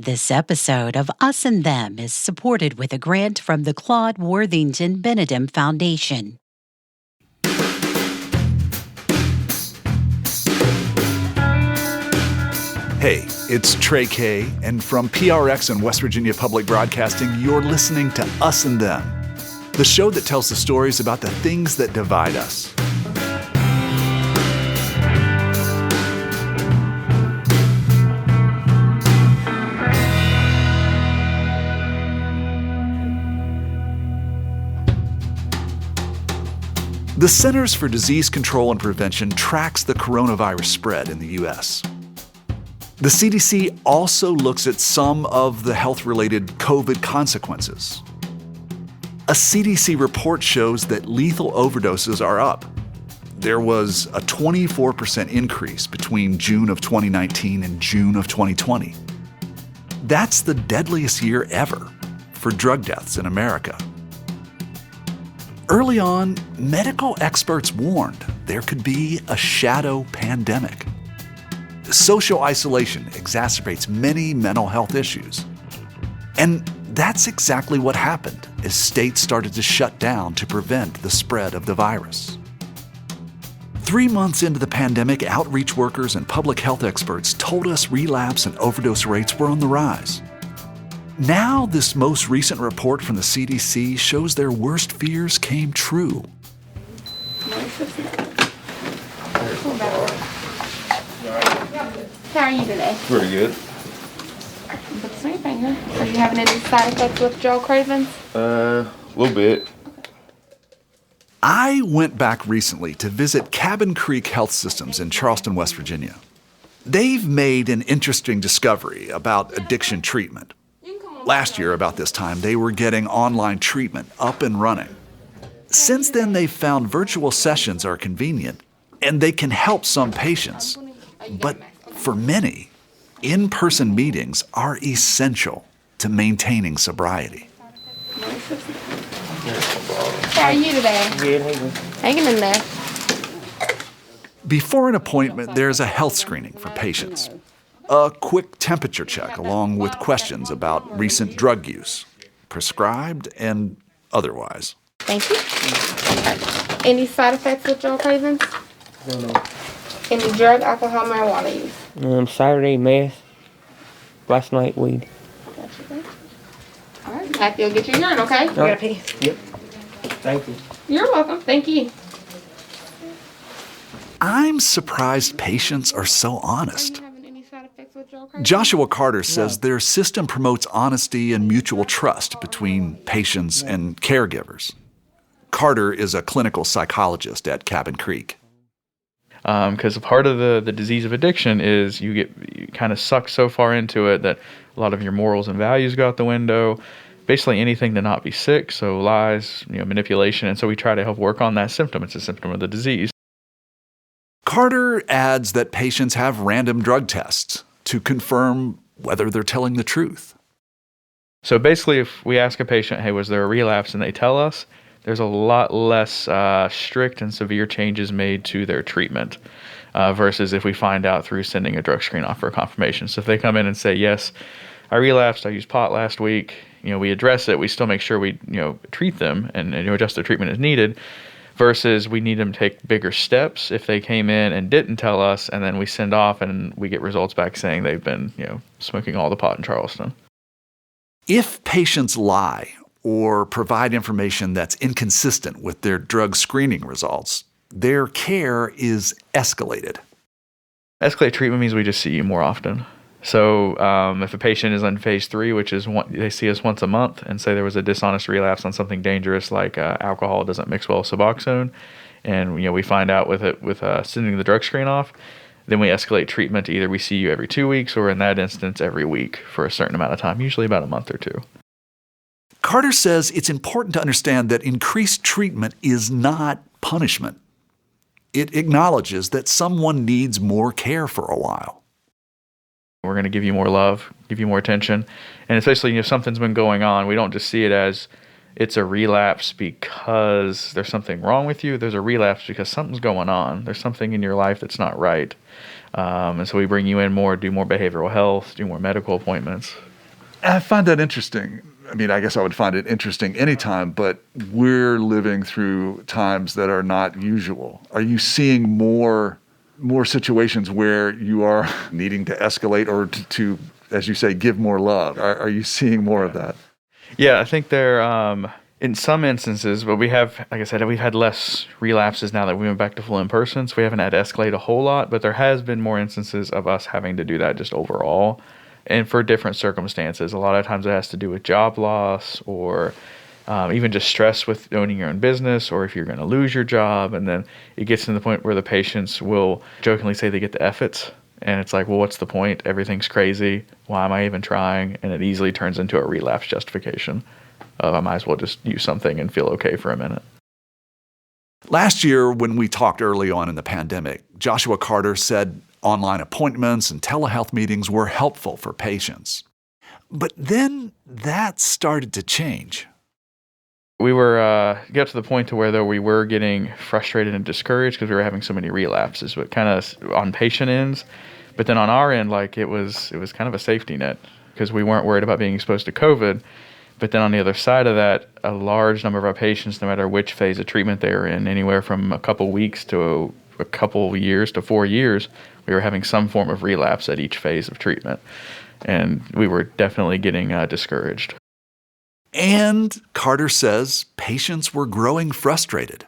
This episode of Us and Them is supported with a grant from the Claude Worthington Benedum Foundation. Hey, it's Trey K, and from PRX and West Virginia Public Broadcasting, you're listening to Us and Them, the show that tells the stories about the things that divide us. The Centers for Disease Control and Prevention tracks the coronavirus spread in the U.S. The CDC also looks at some of the health-related COVID consequences. A CDC report shows that lethal overdoses are up. There was a 24% increase between June of 2019 and June of 2020. That's the deadliest year ever for drug deaths in America. Early on, medical experts warned there could be a shadow pandemic. Social isolation exacerbates many mental health issues. And that's exactly what happened as states started to shut down to prevent the spread of the virus. 3 months into the pandemic, outreach workers and public health experts told us relapse and overdose rates were on the rise. Now, this most recent report from the CDC shows their worst fears came true. How are you today? Pretty good. What's on your finger? Are you having any side effects with withdrawal cravings? A little bit. I went back recently to visit Cabin Creek Health Systems in Charleston, West Virginia. They've made an interesting discovery about addiction treatment. Last year, about this time, they were getting online treatment up and running. Since then, they've found virtual sessions are convenient, and they can help some patients. But for many, in-person meetings are essential to maintaining sobriety. How are you today? Good. Hanging in there. Before an appointment, there's a health screening for patients. A quick temperature check along with questions about recent drug use, prescribed and otherwise. Thank you. Any side effects with withdrawal cravings? No. Any drug, alcohol, marijuana use? Saturday meth. Last night weed. Gotcha. All right. Happy you'll get your urine, okay? You gotta pee. Yep. Thank you. You're welcome. Thank you. I'm surprised patients are so honest. Having any side effects with withdrawal cravings? Joshua Carter says their system promotes honesty and mutual trust between patients and caregivers. Carter is a clinical psychologist at Cabin Creek. Because part of the disease of addiction is you kind of suck so far into it that a lot of your morals and values go out the window. Basically anything to not be sick, so lies, manipulation, and so we try to help work on that symptom. It's a symptom of the disease. Carter adds that patients have random drug tests to confirm whether they're telling the truth. So basically, if we ask a patient, hey, was there a relapse, and they tell us, there's a lot less strict and severe changes made to their treatment versus if we find out through sending a drug screen off for a confirmation. So if they come in and say, yes, I relapsed, I used pot last week, we address it, we still make sure we, treat them and adjust their treatment as needed, versus we need them to take bigger steps if they came in and didn't tell us, and then we send off and we get results back saying they've been, smoking all the pot in Charleston. If patients lie or provide information that's inconsistent with their drug screening results, their care is escalated. Escalated treatment means we just see you more often. So if a patient is in phase 3, which is they see us once a month and say there was a dishonest relapse on something dangerous like alcohol doesn't mix well with Suboxone, and we find out with sending the drug screen off, then we escalate treatment to either we see you every 2 weeks or in that instance every week for a certain amount of time, usually about a month or two. Carter says it's important to understand that increased treatment is not punishment. It acknowledges that someone needs more care for a while. We're going to give you more love, give you more attention. And especially if something's been going on, we don't just see it as it's a relapse because there's something wrong with you. There's a relapse because something's going on. There's something in your life that's not right. And so we bring you in more, do more behavioral health, do more medical appointments, I find that interesting. I mean, I guess I would find it interesting anytime, but we're living through times that are not usual. Are you seeing more situations where you are needing to escalate or to, as you say, give more love? Are you seeing more of that? Yeah, I think they're in some instances, but we have, like I said, we've had less relapses now that we went back to full in person, so we haven't had to escalate a whole lot, but there has been more instances of us having to do that just overall. And for different circumstances. A lot of times it has to do with job loss or even just stress with owning your own business, or if you're going to lose your job. And then it gets to the point where the patients will jokingly say they get the F-its. And it's like, well, what's the point? Everything's crazy. Why am I even trying? And it easily turns into a relapse justification. I might as well just use something and feel okay for a minute. Last year, when we talked early on in the pandemic, Joshua Carter said online appointments and telehealth meetings were helpful for patients. But then that started to change. We were got to the point to where though we were getting frustrated and discouraged because we were having so many relapses, but kind of on patient ends. But then on our end, like it was kind of a safety net because we weren't worried about being exposed to COVID. But then on the other side of that, a large number of our patients, no matter which phase of treatment they were in, anywhere from a couple weeks to a couple years to 4 years, we were having some form of relapse at each phase of treatment. And we were definitely getting discouraged. And Carter says patients were growing frustrated.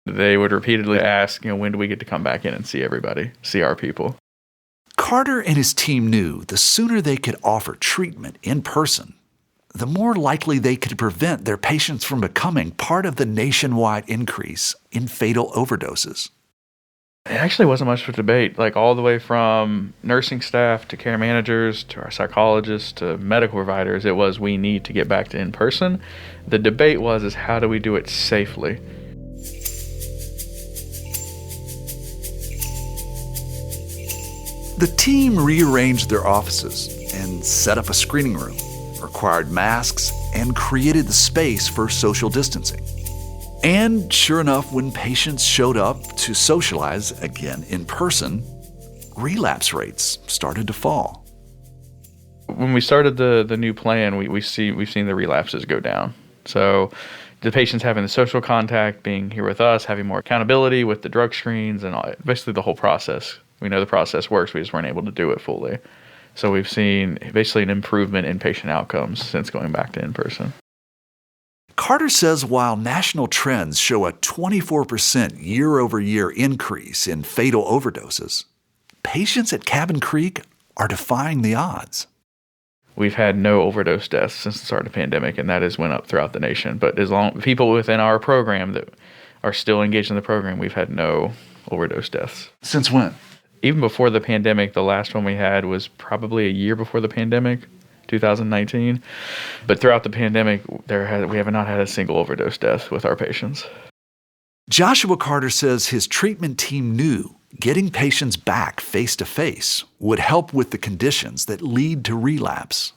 They would repeatedly ask, when do we get to come back in and see everybody, see our people? Carter and his team knew the sooner they could offer treatment in person, the more likely they could prevent their patients from becoming part of the nationwide increase in fatal overdoses. It actually wasn't much of a debate, like all the way from nursing staff to care managers to our psychologists to medical providers. It was, we need to get back to in person. The debate is how do we do it safely? The team rearranged their offices and set up a screening room, required masks, and created the space for social distancing. And sure enough, when patients showed up to socialize again in person, relapse rates started to fall. When we started the new plan, we've seen the relapses go down. So the patients having the social contact, being here with us, having more accountability with the drug screens and basically the whole process. We know the process works, we just weren't able to do it fully. So we've seen basically an improvement in patient outcomes since going back to in-person. Carter says while national trends show a 24% year-over-year increase in fatal overdoses, patients at Cabin Creek are defying the odds. We've had no overdose deaths since the start of the pandemic, and that has went up throughout the nation. But as long people within our program that are still engaged in the program, we've had no overdose deaths. Since when? Even before the pandemic, the last one we had was probably a year before the pandemic, 2019. But throughout the pandemic, we have not had a single overdose death with our patients. Joshua Carter says his treatment team knew getting patients back face-to-face would help with the conditions that lead to relapse.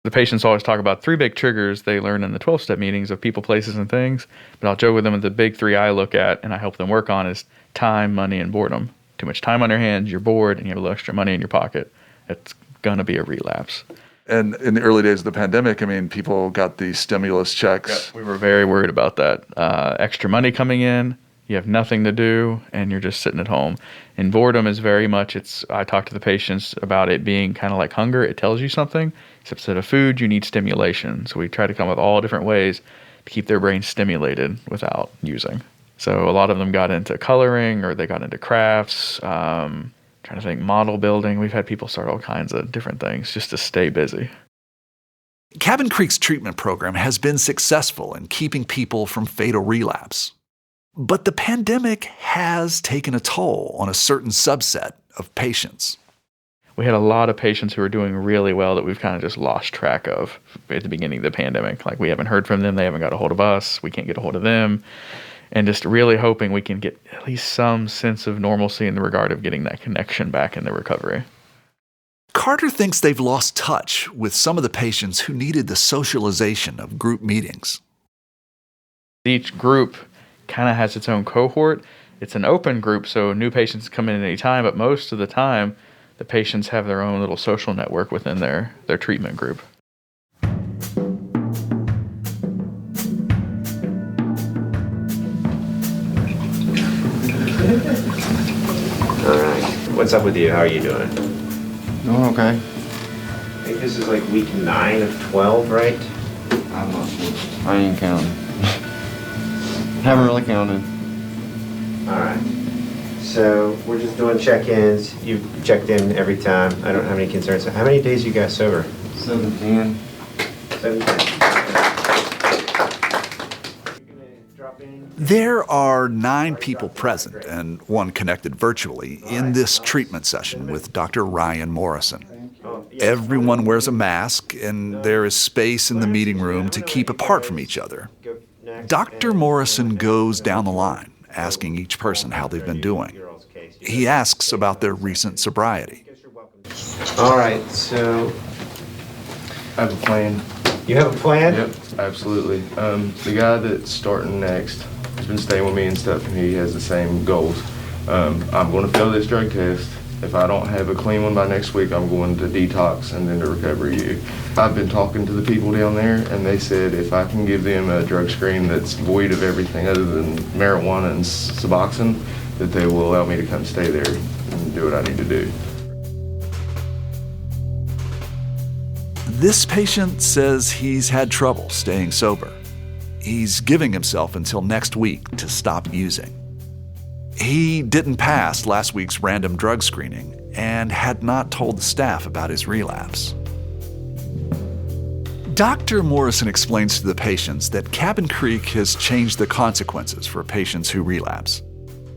The patients always talk about 3 big triggers they learn in the 12-step meetings of people, places, and things. But I'll joke with them that the big 3 I look at and I help them work on is time, money, and boredom. Too much time on your hands, you're bored, and you have a little extra money in your pocket. It's going to be a relapse. And in the early days of the pandemic, I mean, people got the stimulus checks. Yeah, we were very worried about that. Extra money coming in, you have nothing to do, and you're just sitting at home. And boredom is very much, I talk to the patients about it being kind of like hunger. It tells you something. Except instead of food, you need stimulation. So we try to come up with all different ways to keep their brain stimulated without using. So a lot of them got into coloring or they got into crafts, trying to think model building. We've had people start all kinds of different things just to stay busy. Cabin Creek's treatment program has been successful in keeping people from fatal relapse. But the pandemic has taken a toll on a certain subset of patients. We had a lot of patients who were doing really well that we've kind of just lost track of at the beginning of the pandemic. Like we haven't heard from them, they haven't got a hold of us, we can't get a hold of them. And just really hoping we can get at least some sense of normalcy in the regard of getting that connection back in the recovery. Carter thinks they've lost touch with some of the patients who needed the socialization of group meetings. Each group kind of has its own cohort. It's an open group, so new patients come in at any time, but most of the time, the patients have their own little social network within their treatment group. What's up with you? How are you doing? Doing okay. I think this is like week 9 of 12, right? I'm not sure. I ain't counting. Haven't really counted. All right. So we're just doing check-ins. You've checked in every time. I don't have any concerns. How many days you guys sober? 7-10. 7. There are 9 people present and 1 connected virtually in this treatment session with Dr. Ryan Morrison. Everyone wears a mask, and there is space in the meeting room to keep apart from each other. Dr. Morrison goes down the line, asking each person how they've been doing. He asks about their recent sobriety. All right, so I have a plan. you have a plan? Yep, absolutely. The guy that's starting next has been staying with me and stuff, and he has the same goals. I'm going to fail this drug test. If I don't have a clean one by next week, I'm going to detox and then to Recovery U. I've been talking to the people down there, and they said if I can give them a drug screen that's void of everything other than marijuana and Suboxone, that they will allow me to come stay there and do what I need to do. This patient says he's had trouble staying sober. He's giving himself until next week to stop using. He didn't pass last week's random drug screening and had not told the staff about his relapse. Dr. Morrison explains to the patients that Cabin Creek has changed the consequences for patients who relapse.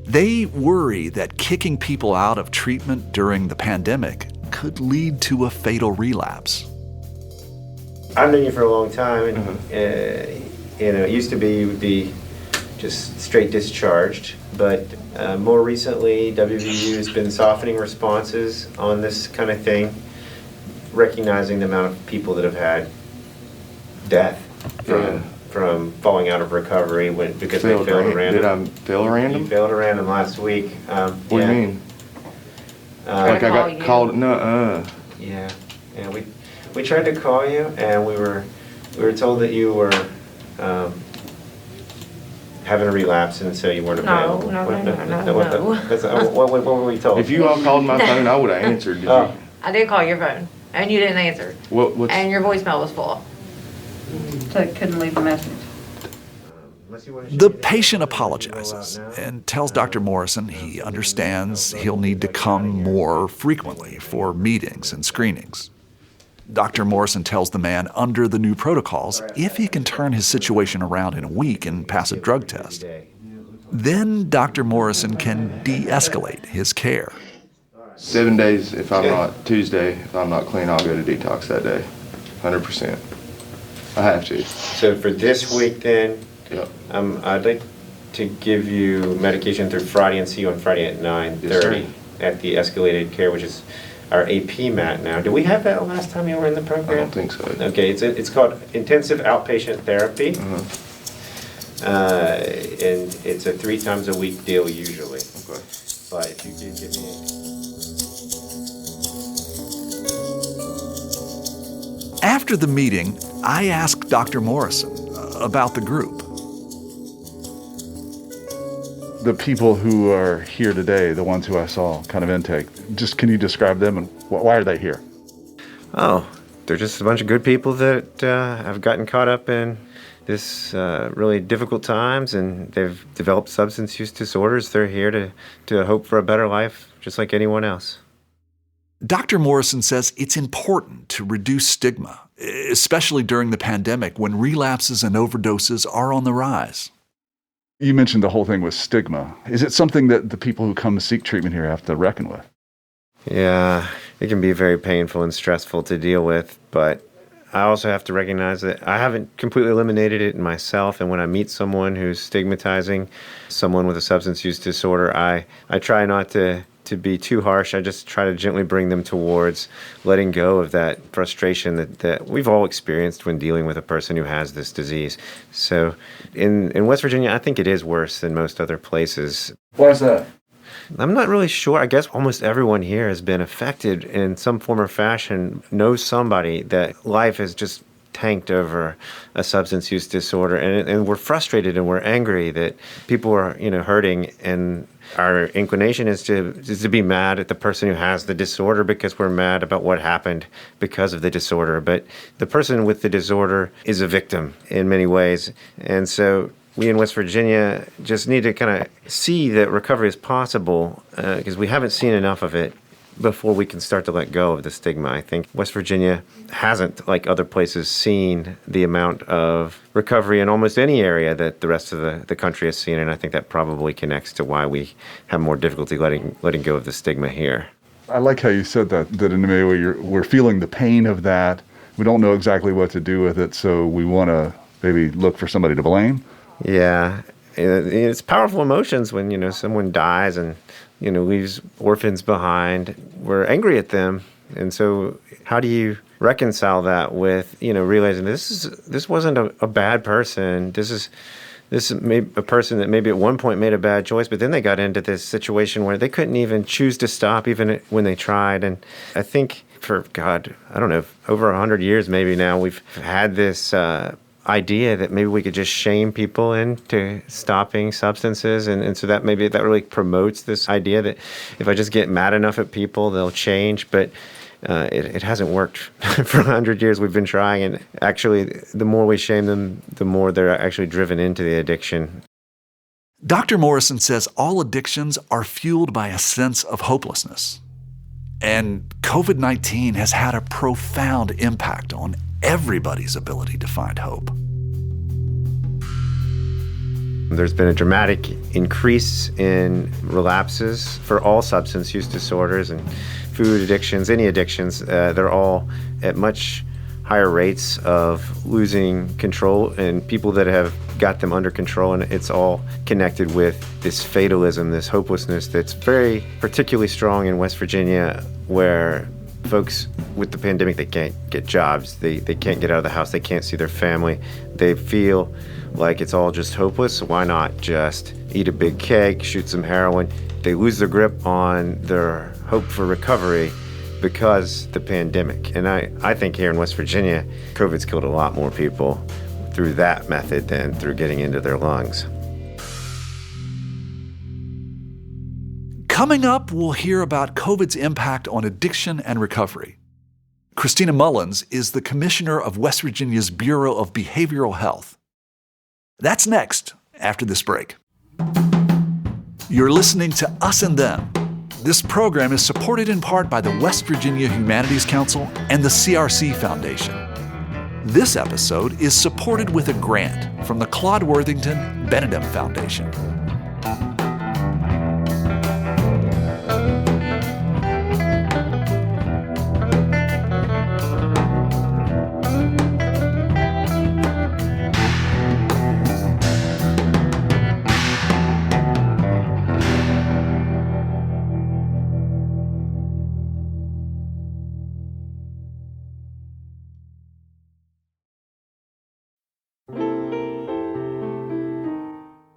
They worry that kicking people out of treatment during the pandemic could lead to a fatal relapse. I've known you for a long time, and it used to be you would be just straight discharged, but more recently, WVU has been softening responses on this kind of thing, recognizing the amount of people that have had death from falling out of recovery because they failed a random. Did I fail a random? You failed a random last week. What do you mean? Like I got called? No. Yeah. We tried to call you, and we were told that you were having a relapse, and so you weren't available. No. What were we told? If you all called my phone, I would have answered. Did you? I did call your phone, and you didn't answer. And your voicemail was full. So it couldn't leave a message. The patient apologizes and tells Dr. Morrison he understands he'll need to come more frequently for meetings and screenings. Dr. Morrison tells the man under the new protocols if he can turn his situation around in a week and pass a drug test. Then Dr. Morrison can de-escalate his care. 7 days if I'm not, Tuesday, if I'm not clean, I'll go to detox that day. 100%. I have to. So for this week then, Yep. I'd like to give you medication through Friday and see you on Friday at 9:30 at the escalated care, which is our AP mat now. Did we have that last time you were in the program? I don't think so. Okay, it's called intensive outpatient therapy. And it's a 3 times a week deal usually. Okay. But if you could give me After the meeting, I asked Dr. Morrison about the group. The people who are here today, the ones who I saw kind of intake, just can you describe them and why are they here? Oh, they're just a bunch of good people that have gotten caught up in this really difficult times, and they've developed substance use disorders. They're here to hope for a better life, just like anyone else. Dr. Morrison says it's important to reduce stigma, especially during the pandemic when relapses and overdoses are on the rise. You mentioned the whole thing with stigma. Is it something that the people who come to seek treatment here have to reckon with? Yeah, it can be very painful and stressful to deal with, but I also have to recognize that I haven't completely eliminated it in myself, and when I meet someone who's stigmatizing someone with a substance use disorder, I try not to be too harsh. I just try to gently bring them towards letting go of that frustration that we've all experienced when dealing with a person who has this disease. So in West Virginia, I think it is worse than most other places. Why is that? I'm not really sure. I guess almost everyone here has been affected in some form or fashion, knows somebody that life has just tanked over a substance use disorder, and we're frustrated and we're angry that people are, hurting, and our inclination is to be mad at the person who has the disorder because we're mad about what happened because of the disorder. But the person with the disorder is a victim in many ways. And so we in West Virginia just need to kind of see that recovery is possible because we haven't seen enough of it before we can start to let go of the stigma. I think West Virginia hasn't, like other places, seen the amount of recovery in almost any area that the rest of the country has seen, and I think that probably connects to why we have more difficulty letting go of the stigma here. I like how you said that in a way we're feeling the pain of that. We don't know exactly what to do with it, so we want to maybe look for somebody to blame. Yeah, it's powerful emotions when, someone dies and leaves orphans behind. We're angry at them. And so how do you reconcile that with, realizing this wasn't a bad person. This is a person that maybe at one point made a bad choice, but then they got into this situation where they couldn't even choose to stop even when they tried. And I think for, I don't know, over 100 years maybe now, we've had this idea that maybe we could just shame people into stopping substances, and so that really promotes this idea that if I just get mad enough at people, they'll change. But it hasn't worked for 100 years. We've been trying, and actually the more we shame them, the more they're actually driven into the addiction. Dr. Morrison says all addictions are fueled by a sense of hopelessness. And COVID-19 has had a profound impact on everybody's ability to find hope. There's been a dramatic increase in relapses for all substance use disorders and food addictions, any addictions. They're all at much higher rates of losing control, and people that have got them under control, and it's all connected with this fatalism, this hopelessness that's very particularly strong in West Virginia, where folks with the pandemic, they can't get jobs, they can't get out of the house, they can't see their family, they feel like it's all just hopeless. So why not just eat a big cake, shoot some heroin? They lose their grip on their hope for recovery because the pandemic. And I think here in West Virginia, COVID's killed a lot more people through that method than through getting into their lungs. Coming up, we'll hear about COVID's impact on addiction and recovery. Christina Mullins is the commissioner of West Virginia's Bureau of Behavioral Health. That's next, after this break. You're listening to Us and Them. This program is supported in part by the West Virginia Humanities Council and the CRC Foundation. This episode is supported with a grant from the Claude Worthington Benedum Foundation.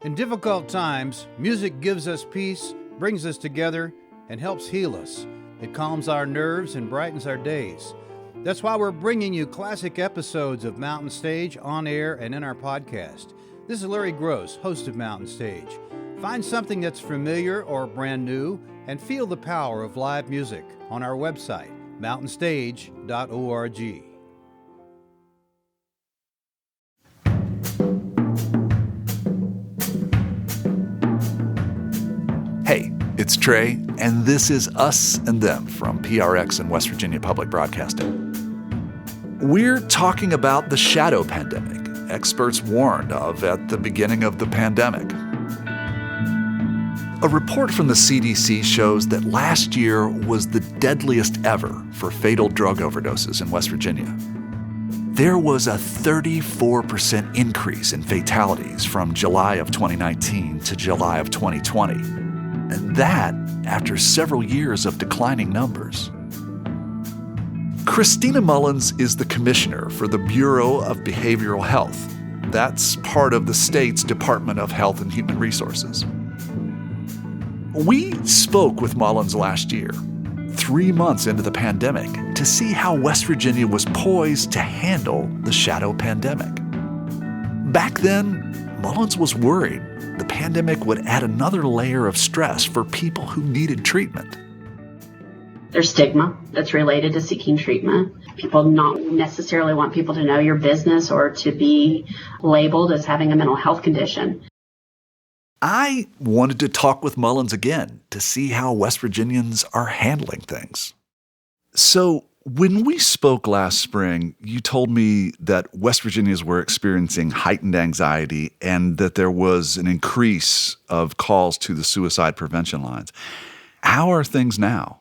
In difficult times, music gives us peace, brings us together, and helps heal us. It calms our nerves and brightens our days. That's why we're bringing you classic episodes of Mountain Stage on air and in our podcast. This is Larry Gross, host of Mountain Stage. Find something that's familiar or brand new and feel the power of live music on our website, mountainstage.org. Hey, it's Trey, and this is Us and Them from PRX and West Virginia Public Broadcasting. We're talking about the shadow pandemic experts warned of at the beginning of the pandemic. A report from the CDC shows that last year was the deadliest ever for fatal drug overdoses in West Virginia. There was a 34% increase in fatalities from July of 2019 to July of 2020. And that after several years of declining numbers. Christina Mullins is the commissioner for the Bureau of Behavioral Health. That's part of the state's Department of Health and Human Resources. We spoke with Mullins last year, 3 months into the pandemic, to see how West Virginia was poised to handle the shadow pandemic. Back then, Mullins was worried the pandemic would add another layer of stress for people who needed treatment. There's stigma that's related to seeking treatment. People not necessarily want people to know your business or to be labeled as having a mental health condition. I wanted to talk with Mullins again to see how West Virginians are handling things. So, when we spoke last spring, you told me that West Virginians were experiencing heightened anxiety and that there was an increase of calls to the suicide prevention lines. How are things now?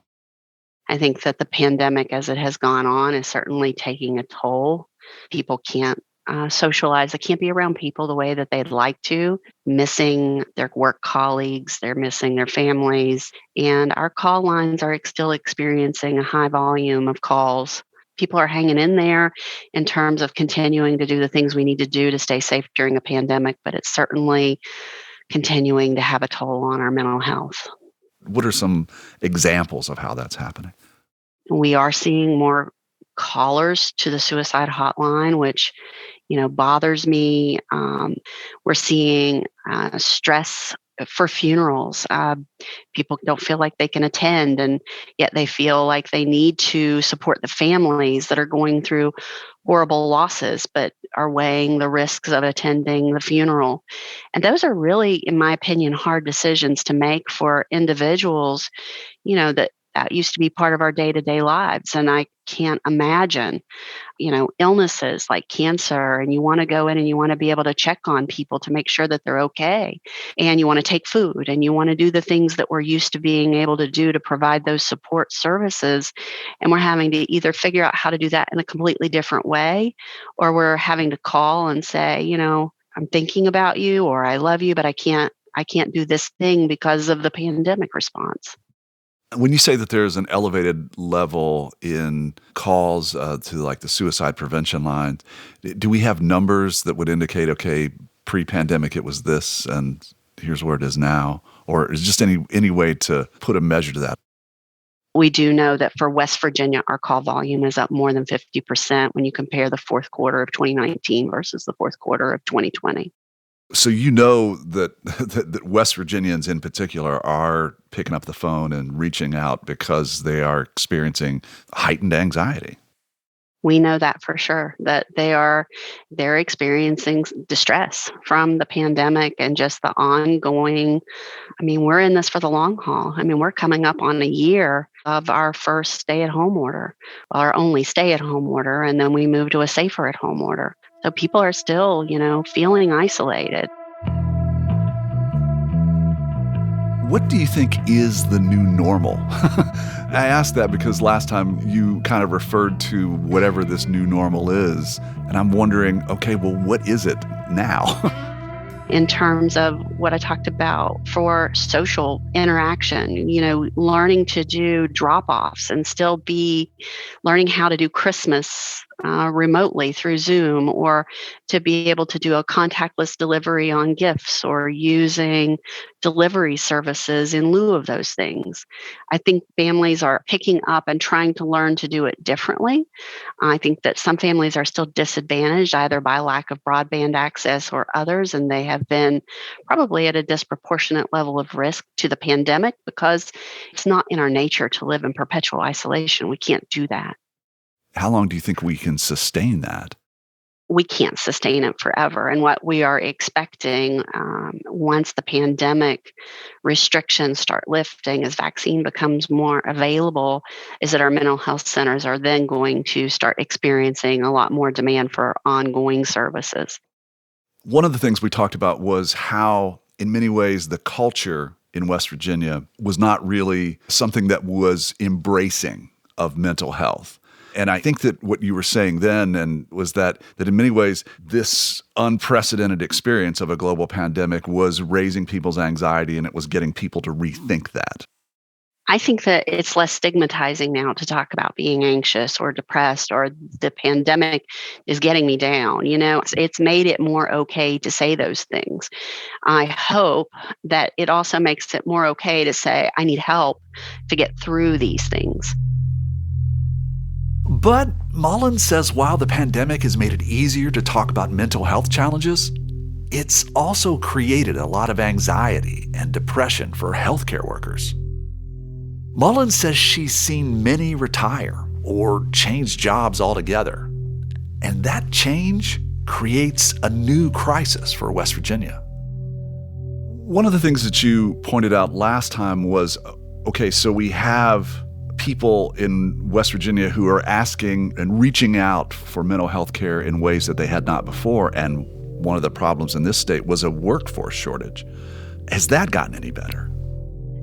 I think that the pandemic, as it has gone on, is certainly taking a toll. People can't socialize. They can't be around people the way that they'd like to, missing their work colleagues, they're missing their families, and our call lines are still experiencing a high volume of calls. People are hanging in there in terms of continuing to do the things we need to do to stay safe during a pandemic, but it's certainly continuing to have a toll on our mental health. What are some examples of how that's happening? We are seeing more callers to the suicide hotline, which bothers me. We're seeing stress for funerals. People don't feel like they can attend, and yet they feel like they need to support the families that are going through horrible losses, but are weighing the risks of attending the funeral. And those are really, in my opinion, hard decisions to make for individuals, that used to be part of our day-to-day lives. And I can't imagine, illnesses like cancer, and you want to go in and you want to be able to check on people to make sure that they're okay. And you want to take food and you want to do the things that we're used to being able to do to provide those support services. And we're having to either figure out how to do that in a completely different way, or we're having to call and say, I'm thinking about you, or I love you, but I can't do this thing because of the pandemic response. When you say that there's an elevated level in calls to like the suicide prevention line, do we have numbers that would indicate, okay, pre-pandemic it was this and here's where it is now? Or is just any way to put a measure to that? We do know that for West Virginia, our call volume is up more than 50% when you compare the fourth quarter of 2019 versus the fourth quarter of 2020. So that West Virginians in particular are picking up the phone and reaching out because they are experiencing heightened anxiety. We know that for sure, that they're experiencing distress from the pandemic and just the ongoing. We're in this for the long haul. We're coming up on a year of our first stay-at-home order, our only stay-at-home order, and then we moved to a safer-at-home order. So people are still, feeling isolated. What do you think is the new normal? I asked that because last time you kind of referred to whatever this new normal is, and I'm wondering, okay, well, what is it now? In terms of what I talked about for social interaction, learning to do drop-offs and still be learning how to do Christmas remotely through Zoom, or to be able to do a contactless delivery on gifts, or using delivery services in lieu of those things. I think families are picking up and trying to learn to do it differently. I think that some families are still disadvantaged either by lack of broadband access or others, and they have been probably at a disproportionate level of risk to the pandemic because it's not in our nature to live in perpetual isolation. We can't do that. How long do you think we can sustain that? We can't sustain it forever. And what we are expecting once the pandemic restrictions start lifting, as vaccine becomes more available, is that our mental health centers are then going to start experiencing a lot more demand for ongoing services. One of the things we talked about was how, in many ways, the culture in West Virginia was not really something that was embracing of mental health. And I think that what you were saying then was that in many ways, this unprecedented experience of a global pandemic was raising people's anxiety, and it was getting people to rethink that. I think that it's less stigmatizing now to talk about being anxious or depressed or the pandemic is getting me down. It's made it more okay to say those things. I hope that it also makes it more okay to say, I need help to get through these things. But Mullins says while the pandemic has made it easier to talk about mental health challenges, it's also created a lot of anxiety and depression for healthcare workers. Mullins says she's seen many retire or change jobs altogether, and that change creates a new crisis for West Virginia. One of the things that you pointed out last time was, okay, so we have people in West Virginia who are asking and reaching out for mental health care in ways that they had not before, and one of the problems in this state was a workforce shortage. Has that gotten any better?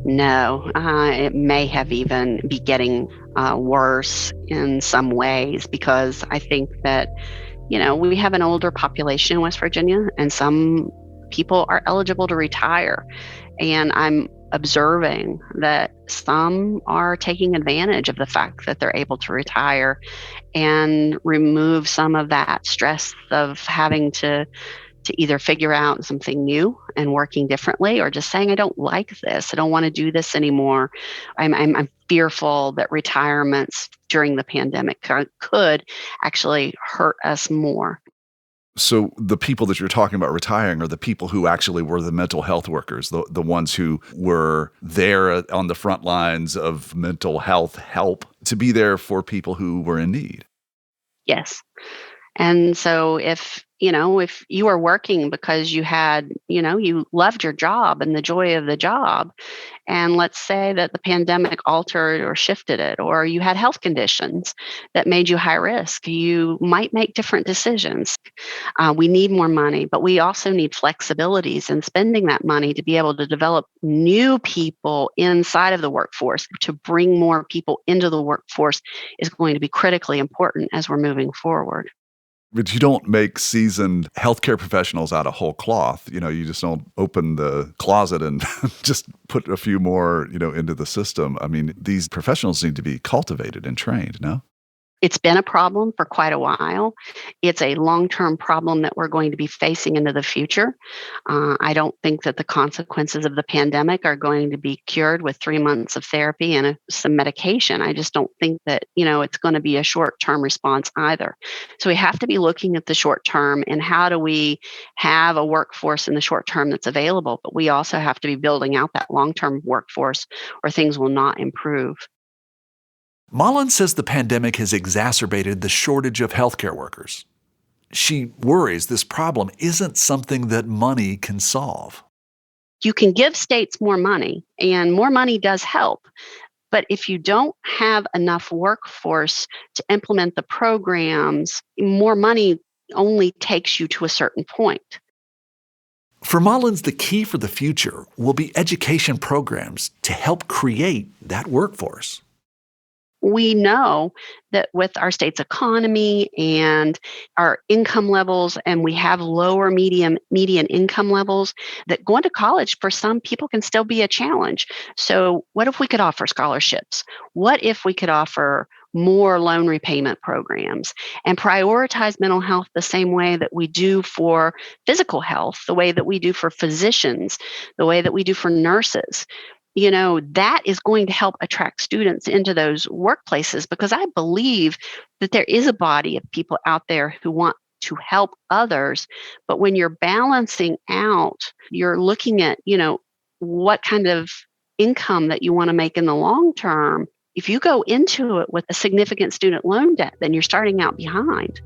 No, it may have even be getting worse in some ways, because I think that, we have an older population in West Virginia, and some people are eligible to retire. And I'm observing that some are taking advantage of the fact that they're able to retire and remove some of that stress of having to either figure out something new and working differently, or just saying, I don't like this. I don't want to do this anymore. I'm fearful that retirements during the pandemic could actually hurt us more. So the people that you're talking about retiring are the people who actually were the mental health workers, the ones who were there on the front lines of mental health help to be there for people who were in need. Yes. And so if you are working because you had, you loved your job and the joy of the job, and let's say that the pandemic altered or shifted it, or you had health conditions that made you high risk, you might make different decisions. We need more money, but we also need flexibilities in spending that money to be able to develop new people inside of the workforce. To bring more people into the workforce is going to be critically important as we're moving forward. But you don't make seasoned healthcare professionals out of whole cloth. You just don't open the closet and just put a few more, into the system. I mean, these professionals need to be cultivated and trained, no? It's been a problem for quite a while. It's a long-term problem that we're going to be facing into the future. I don't think that the consequences of the pandemic are going to be cured with 3 months of therapy and some medication. I just don't think that, it's going to be a short-term response either. So we have to be looking at the short term and how do we have a workforce in the short term that's available, but we also have to be building out that long-term workforce or things will not improve. Mullins says the pandemic has exacerbated the shortage of healthcare workers. She worries this problem isn't something that money can solve. You can give states more money, and more money does help. But if you don't have enough workforce to implement the programs, more money only takes you to a certain point. For Mullins, the key for the future will be education programs to help create that workforce. We know that with our state's economy and our income levels, and we have lower median income levels, that going to college for some people can still be a challenge. So what if we could offer scholarships? What if we could offer more loan repayment programs and prioritize mental health the same way that we do for physical health, the way that we do for physicians, the way that we do for nurses? That is going to help attract students into those workplaces, because I believe that there is a body of people out there who want to help others. But when you're balancing out, you're looking at, what kind of income that you want to make in the long term. If you go into it with a significant student loan debt, then you're starting out behind.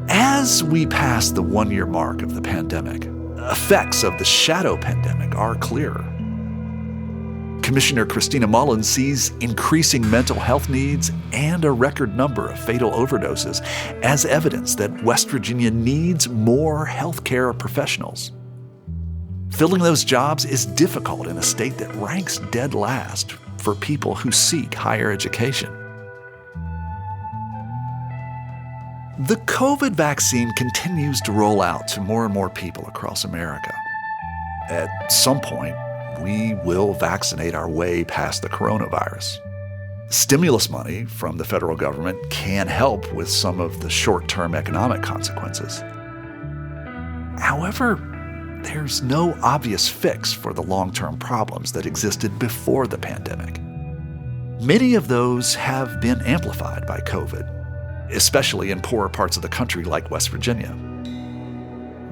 As we pass the 1-year mark of the pandemic, effects of the shadow pandemic are clearer. Commissioner Christina Mullins sees increasing mental health needs and a record number of fatal overdoses as evidence that West Virginia needs more healthcare professionals. Filling those jobs is difficult in a state that ranks dead last for people who seek higher education. The COVID vaccine continues to roll out to more and more people across America. At some point, we will vaccinate our way past the coronavirus. Stimulus money from the federal government can help with some of the short-term economic consequences. However, there's no obvious fix for the long-term problems that existed before the pandemic. Many of those have been amplified by COVID, especially in poorer parts of the country like West Virginia.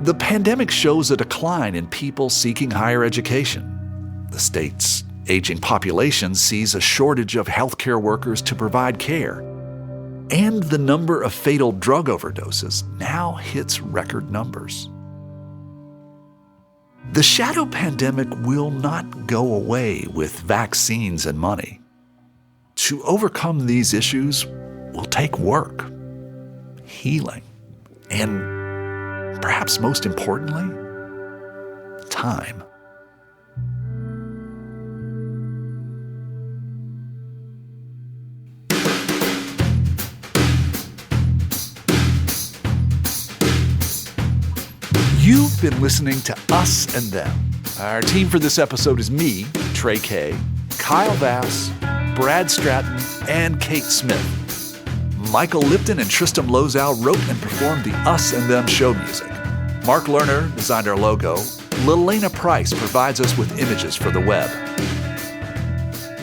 The pandemic shows a decline in people seeking higher education. The state's aging population sees a shortage of healthcare workers to provide care. And the number of fatal drug overdoses now hits record numbers. The shadow pandemic will not go away with vaccines and money. To overcome these issues will take work, healing, and perhaps most importantly, time. You've been listening to Us and Them. Our team for this episode is me, Trey Kay, Kyle Vass, Brad Stratton, and Kate Smith. Michael Lipton and Tristam Lozow wrote and performed the Us and Them show music. Mark Lerner designed our logo. Lelena Price provides us with images for the web.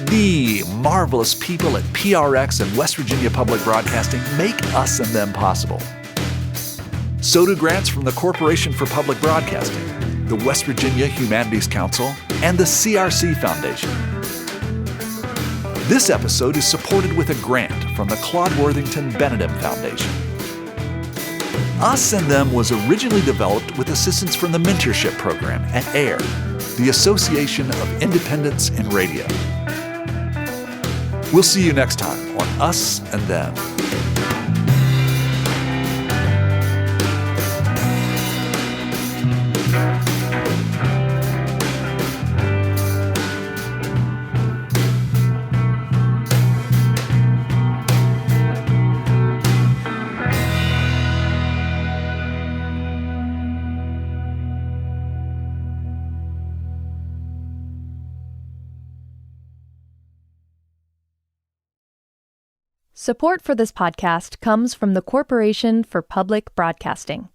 The marvelous people at PRX and West Virginia Public Broadcasting make Us and Them possible. So do grants from the Corporation for Public Broadcasting, the West Virginia Humanities Council, and the CRC Foundation. This episode is supported with a grant from the Claude Worthington Benedum Foundation. Us and Them was originally developed with assistance from the mentorship program at AIR, the Association of Independents in Radio. We'll see you next time on Us and Them. Support for this podcast comes from the Corporation for Public Broadcasting.